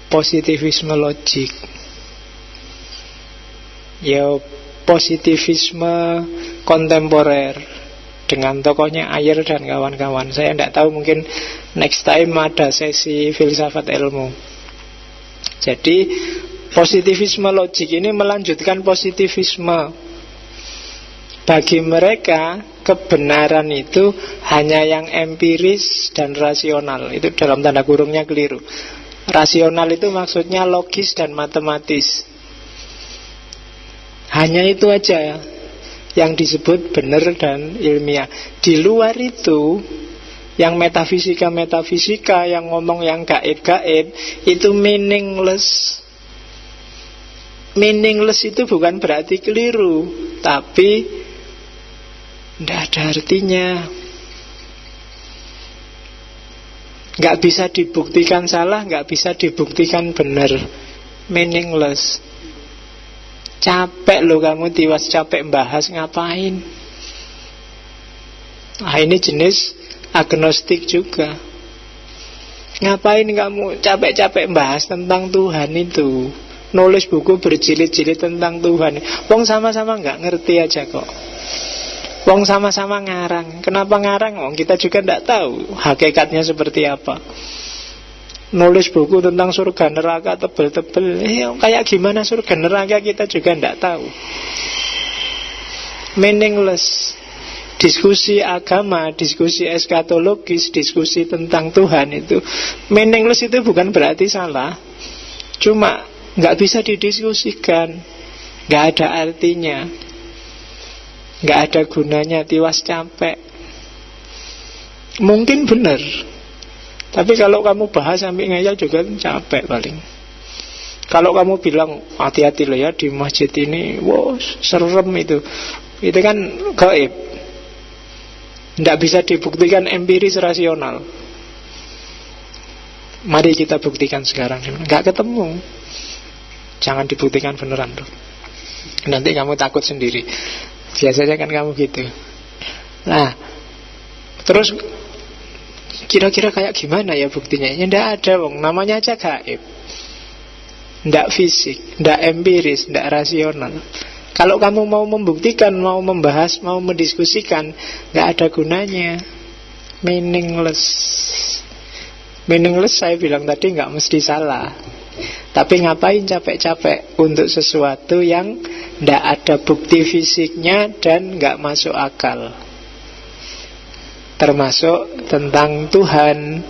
positivisme logik. Ya, positivisme kontemporer dengan tokohnya Ayer dan kawan-kawan. Saya tidak tahu, mungkin next time ada sesi filsafat ilmu. Jadi positivisme logik ini melanjutkan positivisme. Bagi mereka kebenaran itu hanya yang empiris dan rasional. Itu dalam tanda kurungnya keliru. Rasional itu maksudnya logis dan matematis. Hanya itu aja yang disebut benar dan ilmiah. Di luar itu, yang metafisika, yang ngomong yang gaib-gaib, itu meaningless. Meaningless itu bukan berarti keliru, tapi tidak ada artinya. Nggak bisa dibuktikan salah, nggak bisa dibuktikan benar. Meaningless. Capek loh kamu, tiwas capek bahas, ngapain? Nah, ini jenis agnostik juga. Ngapain kamu capek-capek bahas tentang Tuhan itu? Nulis buku berjilid-jilid tentang Tuhan. Wong sama-sama nggak ngerti aja kok. Wong sama-sama ngarang. Kenapa ngarang? Wong kita juga tidak tahu hakikatnya seperti apa. Nulis buku tentang surga neraka tebel-tebel, kayak gimana surga neraka kita juga tidak tahu. Meaningless. Diskusi agama, diskusi eskatologis, diskusi tentang Tuhan itu meaningless, itu bukan berarti salah. Cuma nggak bisa didiskusikan, nggak ada artinya, nggak ada gunanya, tiwas capek. Mungkin benar, tapi kalau kamu bahas sampai ngeyel juga capek paling. Kalau kamu bilang hati-hati loh ya di masjid ini, wow serem itu kan gaib, tidak bisa dibuktikan empiris rasional. Mari kita buktikan sekarang. Nggak ketemu, jangan dibuktikan beneran loh. Nanti kamu takut sendiri. Biasanya kan kamu gitu. Nah, terus kira-kira kayak gimana ya buktinya? Ya tidak ada, wong namanya aja gaib. Tidak fisik, tidak empiris, tidak rasional. Kalau kamu mau membuktikan, mau membahas, mau mendiskusikan, nggak ada gunanya. Meaningless. Meaningless saya bilang tadi nggak mesti salah. Tapi ngapain capek-capek untuk sesuatu yang tidak ada bukti fisiknya dan nggak masuk akal. Termasuk tentang Tuhan,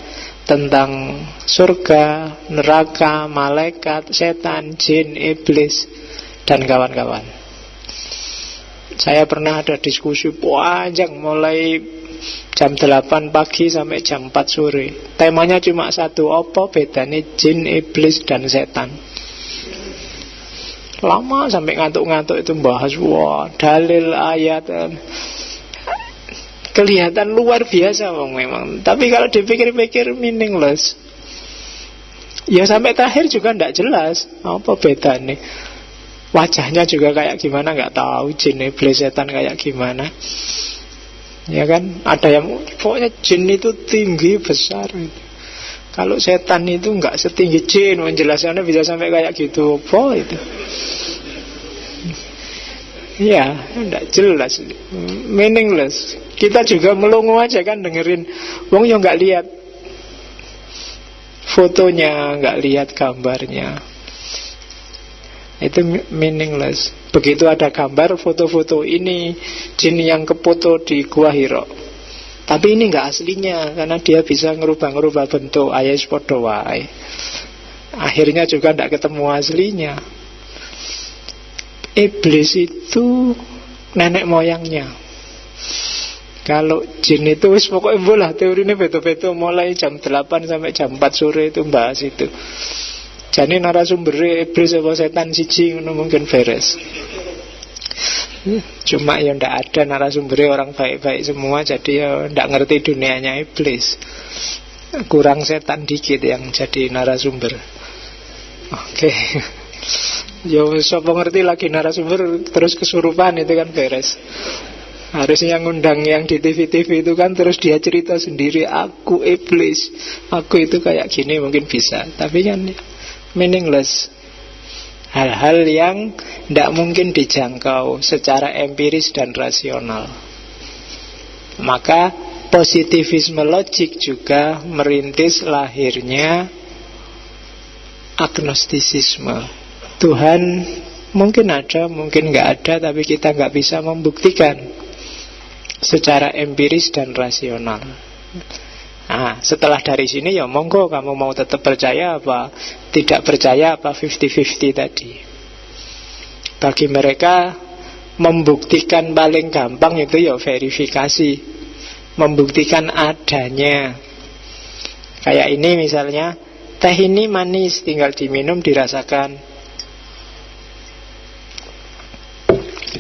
tentang surga, neraka, malaikat, setan, jin, iblis, dan kawan-kawan. Saya pernah ada diskusi panjang mulai jam 8 pagi sampai jam 4 sore. Temanya cuma satu, apa bedanya jin, iblis, dan setan. Lama sampai ngantuk-ngantuk itu bahas, wah, dalil, ayat. Kelihatan luar biasa memang. Tapi kalau dipikir-pikir meaningless. Ya sampai terakhir juga tidak jelas apa bedanya. Wajahnya juga kayak gimana nggak tahu, jin, iblis, setan kayak gimana. Ya kan, ada yang pokoknya jin itu tinggi besar. Kalau setan itu nggak setinggi jin, penjelasannya bisa sampai kayak gitu. Apa itu? Ya, tidak jelas, meaningless. Kita juga melongo aja kan dengerin. Wong yang nggak lihat fotonya, nggak lihat gambarnya. Itu meaningless. Begitu ada gambar foto-foto ini jin yang kefoto di Gua Hiro. Tapi ini nggak aslinya, karena dia bisa ngerubah-ngerubah bentuk. Ayah podo wae. Akhirnya juga tidak ketemu aslinya. Iblis itu nenek moyangnya. Kalau jin itu pokoknya bola teorinya betul-betul mulai jam 8 sampai jam 4 sore itu bahas itu. Jadi narasumber iblis apa setan siji mungkin beres. Cuma ya ndak ada narasumbernya orang baik-baik semua, jadi ya ndak ngerti dunianya iblis. Kurang setan dikit yang jadi narasumber. Oke. Ya siapa ngerti lagi narasumber terus kesurupan itu kan beres. Harusnya ngundang yang di TV-TV itu kan terus dia cerita sendiri, aku iblis, aku itu kayak gini, mungkin bisa. Tapi kan meaningless. Hal-hal yang tidak mungkin dijangkau secara empiris dan rasional. Maka positivisme logik juga merintis lahirnya agnostisisme. Tuhan mungkin ada, mungkin nggak ada, tapi kita nggak bisa membuktikan secara empiris dan rasional. Nah, setelah dari sini ya monggo, kamu mau tetap percaya apa tidak percaya, apa 50-50 tadi. Bagi mereka membuktikan paling gampang itu ya verifikasi, membuktikan adanya. Kayak ini misalnya, teh ini manis, tinggal diminum dirasakan.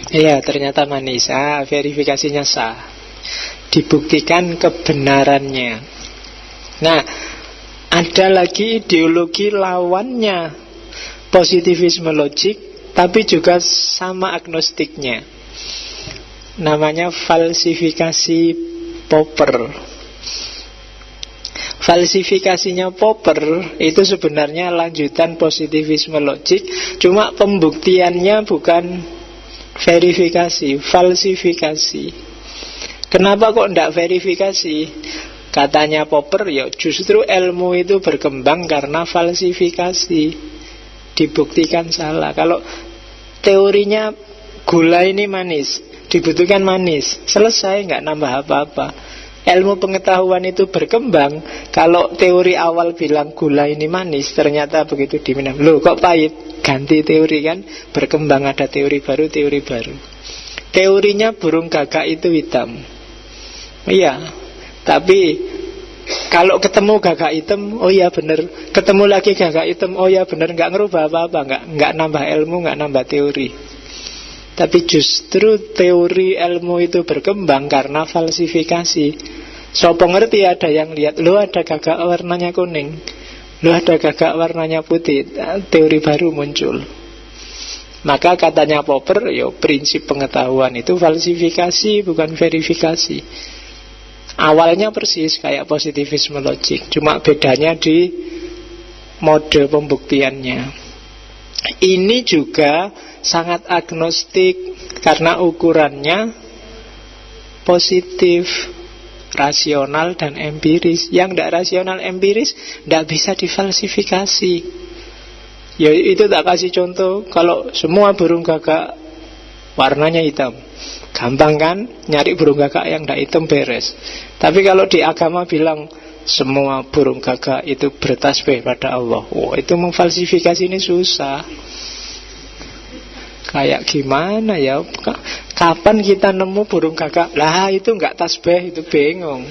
Iya, ternyata manis. Verifikasinya sah, dibuktikan kebenarannya. Nah, ada lagi ideologi lawannya positivisme logik, tapi juga sama agnostiknya. Namanya falsifikasi Popper. Falsifikasinya Popper itu sebenarnya lanjutan positivisme logik, cuma pembuktiannya bukan verifikasi, falsifikasi. Kenapa kok tidak verifikasi? Katanya Popper, ya justru ilmu itu berkembang karena falsifikasi, dibuktikan salah. Kalau teorinya gula ini manis, dibutuhkan manis, selesai, nggak nambah apa-apa. Ilmu pengetahuan itu berkembang kalau teori awal bilang gula ini manis, ternyata begitu diminum, loh kok pahit, ganti teori kan, berkembang, ada teori baru, teori baru. Teorinya burung gagak itu hitam, iya, tapi kalau ketemu gagak hitam, oh iya benar. Ketemu lagi gagak hitam, oh iya benar. Nggak ngerubah apa-apa, nggak nambah ilmu, nggak nambah teori. Tapi justru teori ilmu itu berkembang karena falsifikasi. Sopo ngerti ada yang lihat, lo ada gagak warnanya kuning, lo ada gagak warnanya putih, teori baru muncul. Maka katanya Popper, yo prinsip pengetahuan itu falsifikasi, bukan verifikasi. Awalnya persis kayak positivisme logik, cuma bedanya di mode pembuktiannya. Ini juga sangat agnostik karena ukurannya positif, rasional dan empiris. Yang tidak rasional empiris tidak bisa difalsifikasi. Ya itu tak kasih contoh, kalau semua burung gagak warnanya hitam, gampang kan nyari burung gagak yang tidak hitam, beres. Tapi kalau di agama bilang semua burung gagak itu bertasbih pada Allah, itu memfalsifikasi ini susah. Kayak gimana ya, kapan kita nemu burung gagak, lah itu nggak tasbih, itu bingung.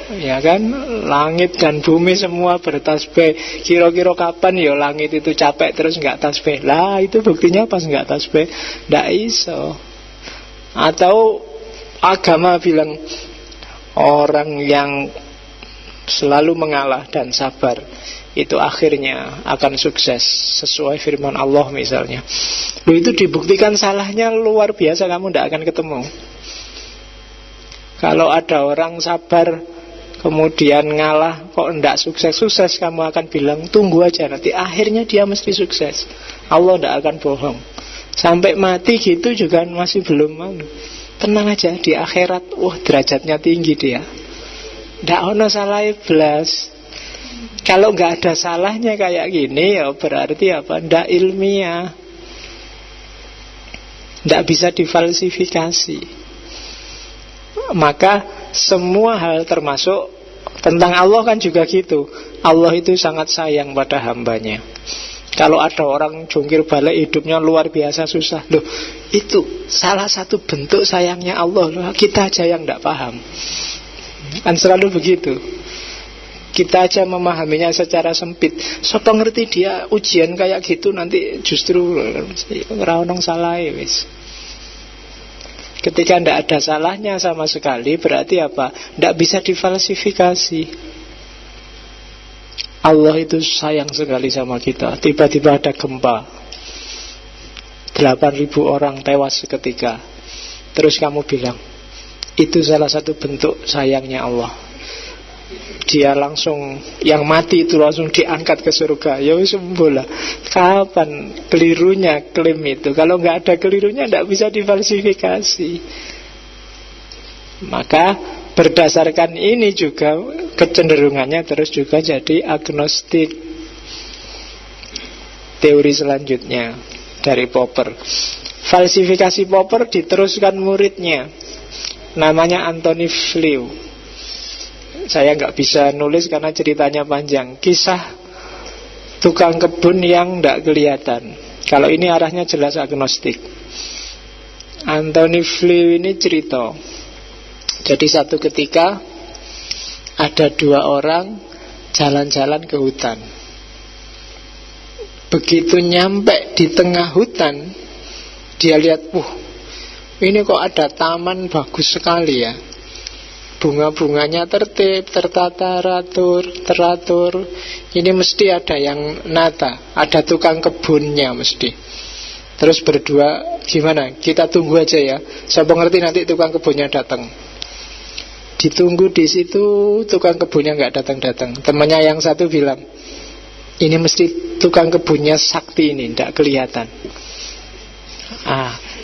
Ya kan, langit dan bumi semua bertasbih, kira-kira kapan ya langit itu capek terus nggak tasbih, lah itu buktinya pas nggak tasbih, nggak iso. Atau agama bilang orang yang selalu mengalah dan sabar itu akhirnya akan sukses, sesuai firman Allah misalnya. Loh, itu dibuktikan salahnya luar biasa, kamu tidak akan ketemu. Kalau ada orang sabar kemudian ngalah kok tidak sukses, kamu akan bilang tunggu aja, nanti akhirnya dia mesti sukses. Allah tidak akan bohong. Sampai mati gitu juga masih belum mau. Tenang aja, di akhirat derajatnya tinggi dia, tidak ono salah blas. Kalau nggak ada salahnya kayak gini, ya berarti apa? Tidak ilmiah, tidak bisa difalsifikasi. Maka semua hal termasuk tentang Allah kan juga gitu. Allah itu sangat sayang pada hambanya. Kalau ada orang jungkir balik hidupnya luar biasa susah, loh itu salah satu bentuk sayangnya Allah. Loh, kita aja yang tidak paham. Kan selalu begitu. Kita aja memahaminya secara sempit. Sopo ngerti dia ujian kayak gitu nanti justru ora ono salahe wis. Ketika tidak ada salahnya sama sekali, berarti apa? Tidak bisa difalsifikasi. Allah itu sayang sekali sama kita. Tiba-tiba ada gempa, 8.000 orang tewas seketika. Terus kamu bilang itu salah satu bentuk sayangnya Allah. dia langsung, yang mati itu langsung diangkat ke surga. Ya wis bola. Kapan kelirunya klaim itu? Kalau nggak ada kelirunya nggak bisa difalsifikasi. Maka berdasarkan ini juga kecenderungannya terus juga jadi agnostik. Teori selanjutnya dari Popper. Falsifikasi Popper diteruskan muridnya, namanya Anthony Flew. Saya nggak bisa nulis karena ceritanya panjang. Kisah tukang kebun yang nggak kelihatan. Kalau ini arahnya jelas agnostik. Anthony Flew ini cerita. Jadi satu ketika ada dua orang jalan-jalan ke hutan. Begitu nyampe di tengah hutan, dia lihat, ini kok ada taman bagus sekali ya. Bunga-bunganya tertib, tertata, teratur. Ini mesti ada yang nata, ada tukang kebunnya mesti. Terus berdua, gimana? Kita tunggu aja ya. Siapa ngerti nanti tukang kebunnya datang. Ditunggu di situ, tukang kebunnya nggak datang-datang. Temannya yang satu bilang, ini mesti tukang kebunnya sakti ini, nggak kelihatan.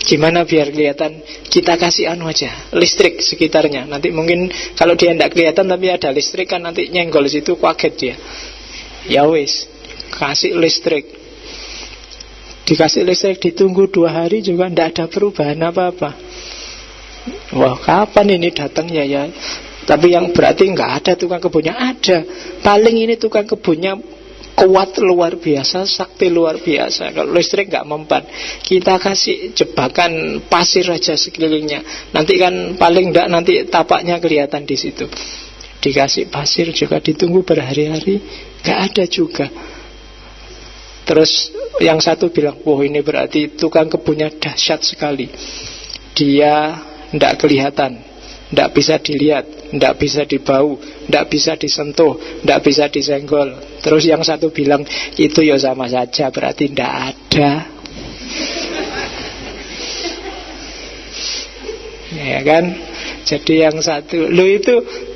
Gimana biar kelihatan? Kita kasih aja, listrik sekitarnya. Nanti mungkin kalau dia tidak kelihatan tapi ada listrik kan nanti nyenggol situ kaget dia. Ya wis, kasih listrik. Dikasih listrik, ditunggu 2 hari juga tidak ada perubahan apa-apa. Wah, kapan ini datangnya ya? Tapi yang berarti nggak ada tukang kebunnya. Ada. Paling ini tukang kebunnya kuat luar biasa, sakti luar biasa. Kalau listrik nggak mempan, kita kasih jebakan pasir aja sekelilingnya. Nanti kan paling nggak nanti tapaknya kelihatan di situ. Dikasih pasir juga, ditunggu berhari-hari, nggak ada juga. Terus yang satu bilang, wah ini berarti tukang kebunnya dahsyat sekali. Dia nggak kelihatan, nggak bisa dilihat, nggak bisa dibau, nggak bisa disentuh, nggak bisa disenggol. Terus yang satu bilang, itu ya sama saja, berarti nggak ada. Ya kan? Jadi yang satu,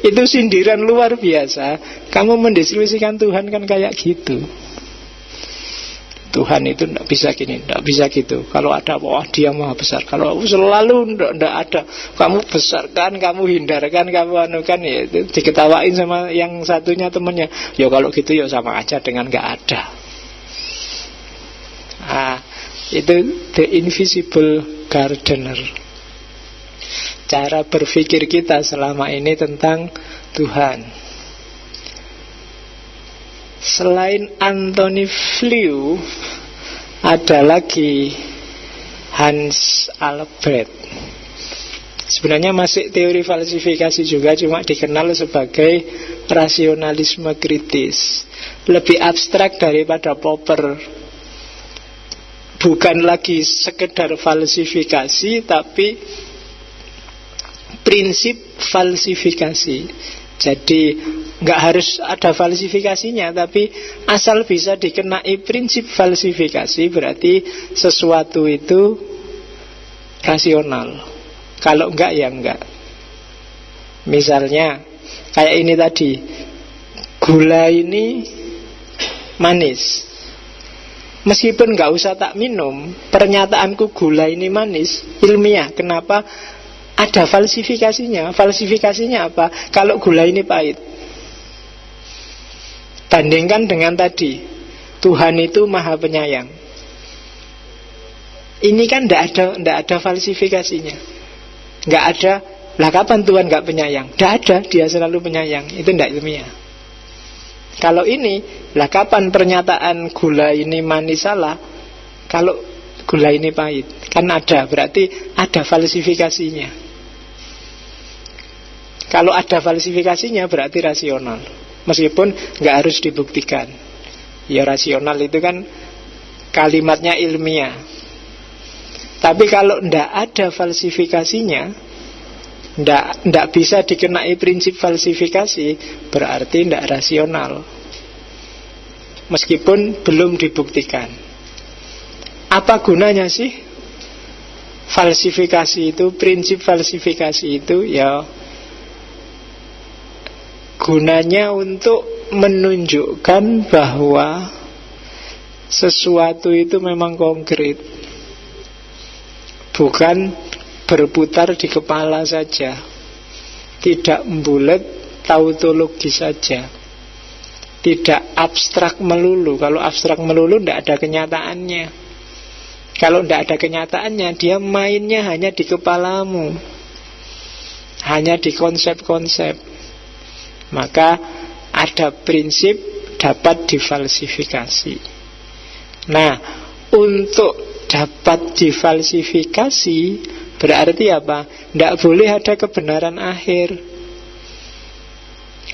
itu sindiran luar biasa. Kamu mendeskripsikan Tuhan kan kayak gitu. Tuhan itu tidak bisa gini, tidak bisa gitu. Kalau ada, wah dia maha besar. Kalau selalu tidak ada, kamu besarkan, kamu hindarkan, kamu anukan, ya itu diketawain sama yang satunya temennya. Ya kalau gitu ya sama aja dengan nggak ada. Itu The Invisible Gardener. Cara berpikir kita selama ini tentang Tuhan. Selain Anthony Flew, ada lagi Hans Albrecht. Sebenarnya masih teori falsifikasi juga, cuma dikenal sebagai rasionalisme kritis. Lebih abstrak daripada Popper. Bukan lagi sekedar falsifikasi, tapi prinsip falsifikasi. Jadi nggak harus ada falsifikasinya, tapi asal bisa dikenai prinsip falsifikasi berarti sesuatu itu rasional. Kalau enggak ya enggak. Misalnya kayak ini tadi, gula ini manis. Meskipun nggak usah tak minum, pernyataanku gula ini manis ilmiah. Kenapa? Ada falsifikasinya. Falsifikasinya apa? Kalau gula ini pahit, bandingkan dengan tadi, Tuhan itu maha penyayang. Ini kan tidak ada falsifikasinya. Nggak ada. Lah kapan Tuhan nggak penyayang? Tidak ada, dia selalu penyayang. Itu tidak ilmiah. Kalau ini, lah kapan pernyataan gula ini manis salah? Kalau gula ini pahit, kan ada, berarti ada falsifikasinya. Kalau ada falsifikasinya berarti rasional. Meskipun nggak harus dibuktikan. Ya rasional itu kan kalimatnya ilmiah. Tapi kalau ndak ada falsifikasinya, ndak bisa dikenai prinsip falsifikasi, berarti ndak rasional. Meskipun belum dibuktikan. Apa gunanya sih falsifikasi itu, prinsip falsifikasi itu? Ya gunanya untuk menunjukkan bahwa sesuatu itu memang konkret, bukan berputar di kepala saja, tidak membulat tautologi saja, tidak abstrak melulu. Kalau abstrak melulu tidak ada kenyataannya. Kalau tidak ada kenyataannya, dia mainnya hanya di kepalamu, hanya di konsep-konsep. Maka ada prinsip dapat difalsifikasi. Nah, untuk dapat difalsifikasi berarti apa? Tidak boleh ada kebenaran akhir,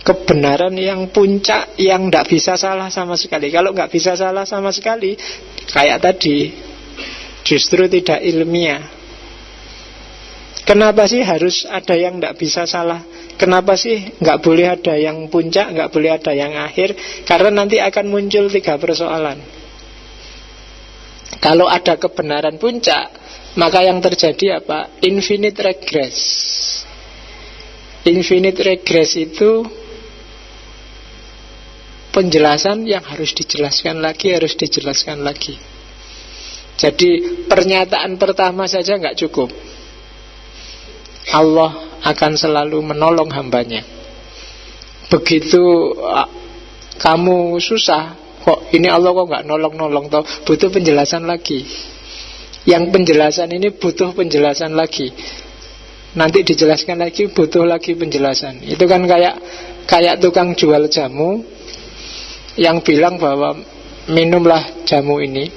kebenaran yang puncak, yang tidak bisa salah sama sekali. Kalau nggak bisa salah sama sekali, kayak tadi, justru tidak ilmiah. Kenapa sih harus ada yang tidak bisa salah? Kenapa sih nggak boleh ada yang puncak, nggak boleh ada yang akhir? Karena nanti akan muncul 3 persoalan. Kalau ada kebenaran puncak, maka yang terjadi apa? Infinite regress. Infinite regress itu penjelasan yang harus dijelaskan lagi, harus dijelaskan lagi. Jadi pernyataan pertama saja nggak cukup. Allah akan selalu menolong hambanya. Begitu kamu susah, kok ini Allah kok nggak nolong-nolong, toh butuh penjelasan lagi. Yang penjelasan ini butuh penjelasan lagi. Nanti dijelaskan lagi, butuh lagi penjelasan. Itu kan kayak tukang jual jamu yang bilang bahwa minumlah jamu ini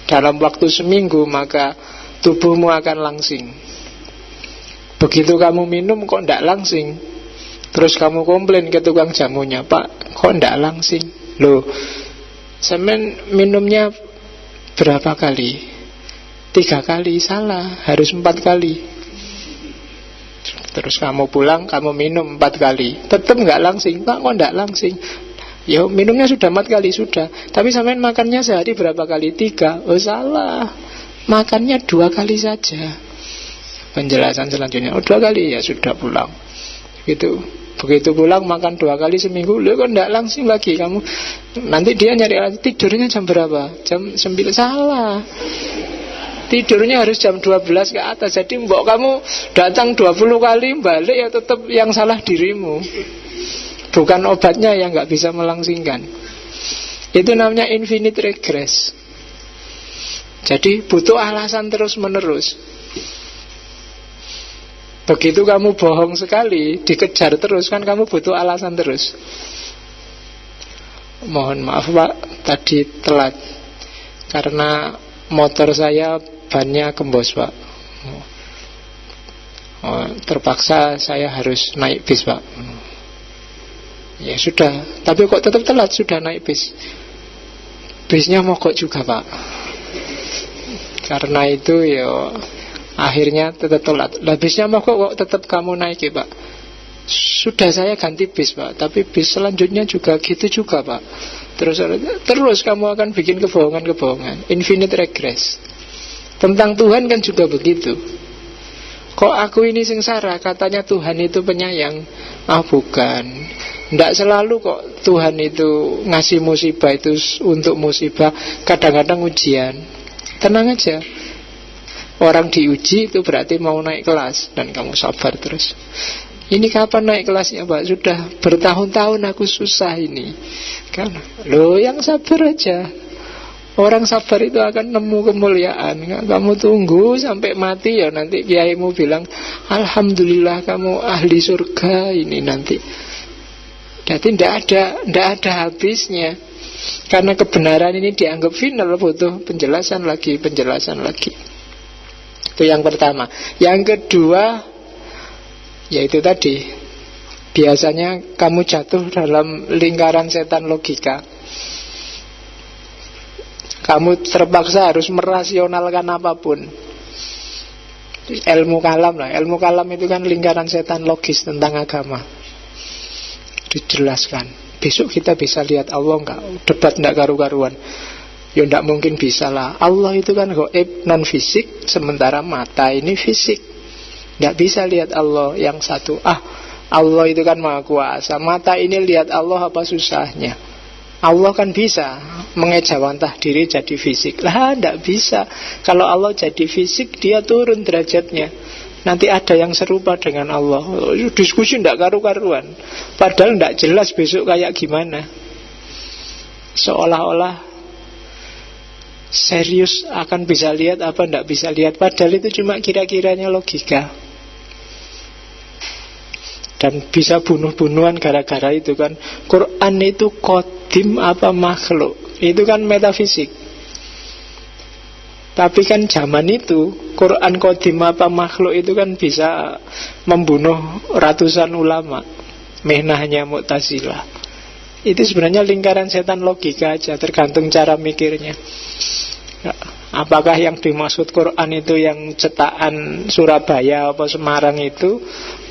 dalam waktu seminggu maka tubuhmu akan langsing. Begitu kamu minum kok ndak langsing, terus kamu komplain ke tukang jamunya, Pak, kok ndak langsing? Loh, semen minumnya berapa kali? 3 kali, salah, harus 4 kali. Terus kamu pulang, kamu minum 4 kali, tetap nggak langsing. Pak, kok ndak langsing? Ya minumnya sudah 4 kali, sudah. Tapi semen makannya sehari berapa kali? 3. Oh salah, makannya 2 kali saja. Penjelasan selanjutnya, oh 2 kali, ya sudah pulang. Gitu. Begitu pulang makan 2 kali seminggu, lu kok ndak langsing lagi kamu. Nanti dia nyari lagi, tidurnya jam berapa? Jam 9, salah. Tidurnya harus jam 12 ke atas. Jadi mbok kamu datang 20 kali balik, ya tetap yang salah dirimu, bukan obatnya yang nggak bisa melangsingkan. Itu namanya infinite regress. Jadi butuh alasan terus menerus. Begitu kamu bohong sekali, dikejar terus, kan kamu butuh alasan terus. Mohon maaf Pak, tadi telat karena motor saya bannya kembos Pak. Terpaksa saya harus naik bis Pak. Ya sudah, tapi kok tetap telat, sudah naik bis. Bisnya mogok juga Pak. Karena itu ya akhirnya tetap telat. Lah bisnya mogok kok tetap kamu naik ya Pak. Sudah saya ganti bis Pak, tapi bis selanjutnya juga gitu juga Pak. Terus kamu akan bikin kebohongan-kebohongan. Infinite regress. Tentang Tuhan kan juga begitu. Kok aku ini sengsara, katanya Tuhan itu penyayang. Ah bukan. Tidak selalu kok Tuhan itu ngasih musibah itu untuk musibah. Kadang-kadang ujian. Tenang aja. Orang diuji itu berarti mau naik kelas, dan kamu sabar terus. Ini kapan naik kelasnya Pak? Sudah bertahun-tahun aku susah ini kan. Loh yang sabar aja. Orang sabar itu akan nemu kemuliaan. Kamu tunggu sampai mati, ya nanti kiaimu bilang alhamdulillah kamu ahli surga ini nanti. Jadi tidak ada habisnya. Karena kebenaran ini dianggap final, butuh penjelasan lagi. Itu yang pertama. Yang kedua, yaitu tadi, biasanya kamu jatuh dalam lingkaran setan logika. Kamu terpaksa harus merasionalkan apapun. Ilmu kalam lah. Ilmu kalam itu kan lingkaran setan logis tentang agama. Dijelaskan. Besok kita bisa lihat Allah enggak? Debat enggak karu-karuan. Ya enggak mungkin bisa lah. Allah itu kan gaib, non fisik, sementara mata ini fisik. Enggak bisa lihat Allah yang satu. Allah itu kan maha kuasa. Mata ini lihat Allah apa susahnya? Allah kan bisa mengejawantah diri jadi fisik. Lah, tidak bisa. Kalau Allah jadi fisik, dia turun derajatnya. Nanti ada yang serupa dengan Allah. Diskusi tidak karu-karuan. Padahal tidak jelas besok kayak gimana. Seolah-olah serius akan bisa lihat apa tidak bisa lihat. Padahal itu cuma kira-kiranya logika. Dan bisa bunuh-bunuhan gara-gara itu kan. Quran itu kodim apa makhluk? Itu kan metafisik. Tapi kan zaman itu Quran kodim apa makhluk itu kan bisa membunuh ratusan ulama. Mihnahnya Mu'tazilah. Itu sebenarnya lingkaran setan logika aja, tergantung cara mikirnya. Apakah yang dimaksud Quran itu yang cetakan Surabaya apa Semarang itu,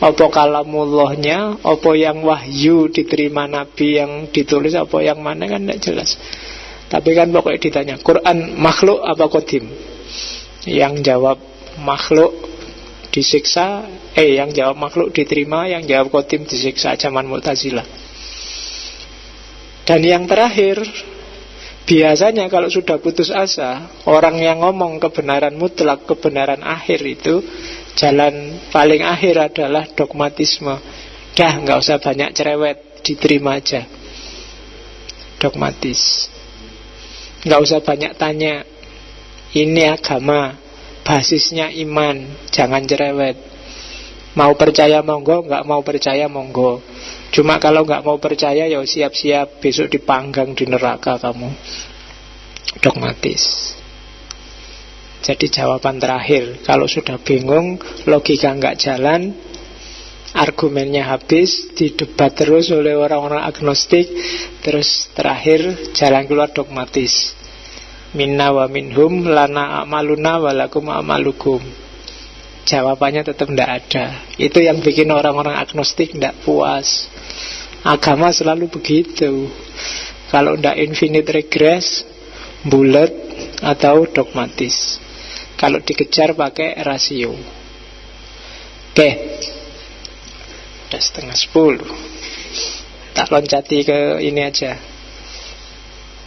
apa kalamullahnya, apa yang wahyu diterima Nabi yang ditulis, apa yang mana, kan tidak jelas. Tapi kan pokoknya ditanya, Quran makhluk apa kodim? Yang jawab makhluk disiksa, yang jawab makhluk diterima, yang jawab kodim disiksa, zaman Mu'tazilah. Dan yang terakhir, biasanya kalau sudah putus asa, orang yang ngomong kebenaran mutlak, kebenaran akhir itu, jalan paling akhir adalah dogmatisme. Dah, nggak usah banyak cerewet, diterima aja. Dogmatis. Nggak usah banyak tanya. Ini agama, basisnya iman, jangan cerewet. Mau percaya monggo, nggak mau percaya monggo. Cuma kalau nggak mau percaya, ya siap-siap besok dipanggang di neraka kamu. Dogmatis. Jadi jawaban terakhir, kalau sudah bingung, logika nggak jalan, argumennya habis, didebat terus oleh orang-orang agnostik, terus terakhir jalan keluar dogmatis. Minna wa minhum lana amaluna walakum amalukum. Jawabannya tetap tidak ada. Itu yang bikin orang-orang agnostik tidak puas. Agama selalu begitu. Kalau tidak infinite regress, bulat atau dogmatis. Kalau dikejar pakai rasio. Oke, udah 9:30. Tak loncati ke ini aja.